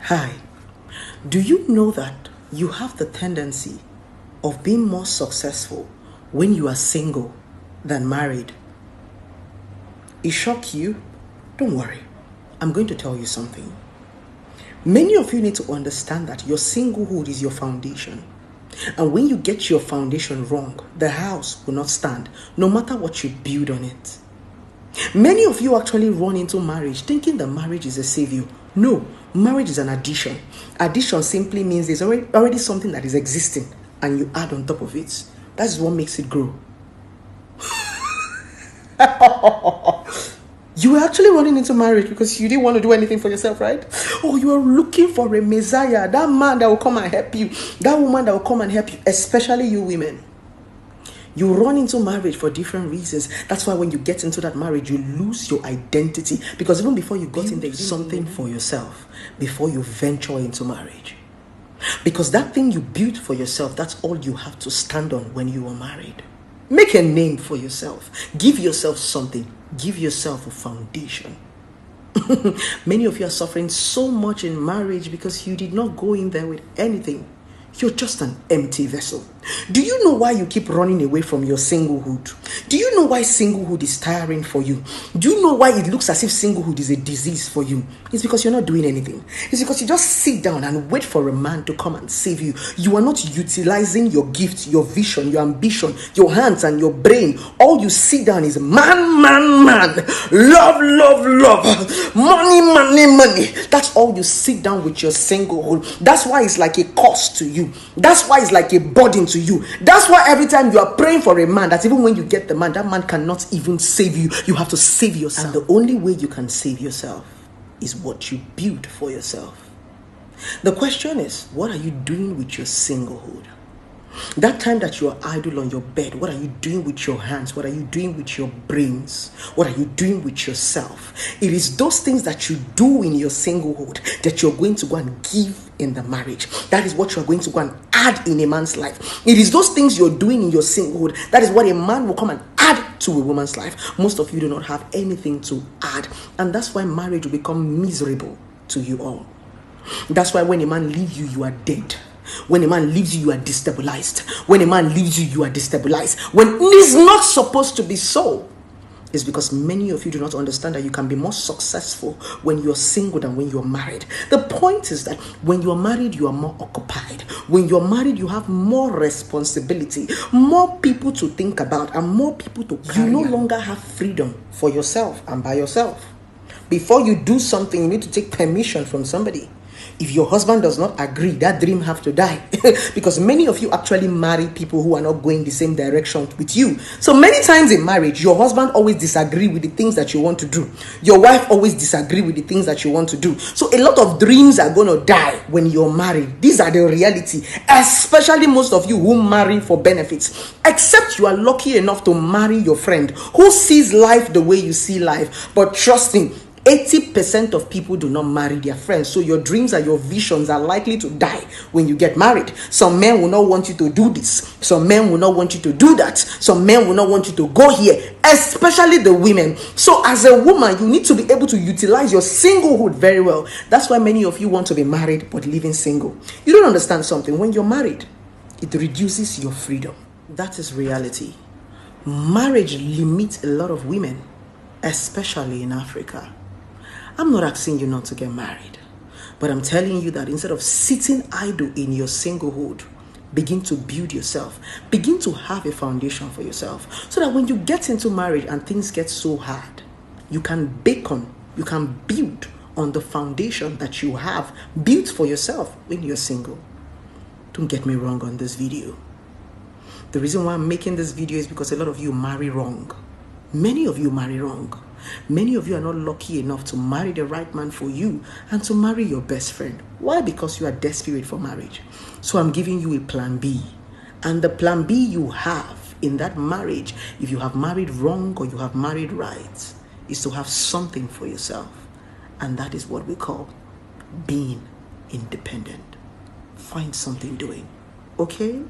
Hi, do you know that you have the tendency of being more successful when you are single than married? It shocks you? Don't worry. I'm going to tell you something. Many of you need to understand that your singlehood is your foundation. And when you get your foundation wrong, the house will not stand, no matter what you build on it. Many of you actually run into marriage thinking that marriage is a savior. No, marriage is an addition. Addition simply means there's already something that is existing and you add on top of it. That's what makes it grow. You were actually running into marriage because you didn't want to do anything for yourself, right? Oh, you are looking for a messiah, that man that will come and help you, that woman that will come and help you, especially you women. You run into marriage for different reasons. That's why when you get into that marriage, you lose your identity. Because even before you got in there, something for yourself before you venture into marriage. Because that thing you built for yourself, that's all you have to stand on when you are married. Make a name for yourself. Give yourself something. Give yourself a foundation. Many of you are suffering so much in marriage because you did not go in there with anything. You're just an empty vessel. Do you know why you keep running away from your singlehood? Do you know why singlehood is tiring for you? Do you know why it looks as if singlehood is a disease for you? It's because you're not doing anything. It's because you just sit down and wait for a man to come and save you. You are not utilizing your gift, your vision, your ambition, your hands and your brain. All you sit down is man, man, man. Love, love, love. Money, money, money. That's all you sit down with your singlehood. That's why it's like a cost to you. That's why it's like a burden to you. That's why every time you are praying for a man, that even when you get the man, that man cannot even save you. You have to save yourself. And the only way you can save yourself is what you build for yourself. The question is, what are you doing with your singlehood? That time that you are idle on your bed, what are you doing with your hands? What are you doing with your brains? What are you doing with yourself? It is those things that you do in your singlehood that you're going to go and give in the marriage. That is what you're going to go and add in a man's life. It is those things you're doing in your singlehood. That is what a man will come and add to a woman's life. Most of you do not have anything to add. And that's why marriage will become miserable to you all. That's why when a man leaves you, you are dead. When a man leaves you, you are destabilized. When a man leaves you, you are destabilized. When it is not supposed to be so, it's because many of you do not understand that you can be more successful when you're single than when you're married. The point is that when you're married, you are more occupied. When you're married, you have more responsibility, more people to think about, and more people to carry. You no longer have freedom for yourself and by yourself. Before you do something, you need to take permission from somebody. If your husband does not agree, that dream have to die. Because many of you actually marry people who are not going the same direction with you. So many times in marriage, your husband always disagree with the things that you want to do. Your wife always disagree with the things that you want to do. So a lot of dreams are going to die when you're married. These are the reality. Especially most of you who marry for benefits. Except you are lucky enough to marry your friend who sees life the way you see life. But trust me, 80% of people do not marry their friends. So your dreams and your visions are likely to die when you get married. Some men will not want you to do this. Some men will not want you to do that. Some men will not want you to go here, especially the women. So as a woman, you need to be able to utilize your singlehood very well. That's why many of you want to be married but living single. You don't understand something. When you're married, it reduces your freedom. That is reality. Marriage limits a lot of women, especially in Africa. I'm not asking you not to get married, but I'm telling you that instead of sitting idle in your singlehood, begin to build yourself. Begin to have a foundation for yourself so that when you get into marriage and things get so hard, you can build on the foundation that you have built for yourself when you're single. Don't get me wrong on this video. The reason why I'm making this video is because a lot of you marry wrong. Many of you marry wrong. Many of you are not lucky enough to marry the right man for you and to marry your best friend. Why? Because you are desperate for marriage. So I'm giving you a plan B. And the plan B you have in that marriage, if you have married wrong or you have married right, is to have something for yourself. And that is what we call being independent. Find something doing. Okay?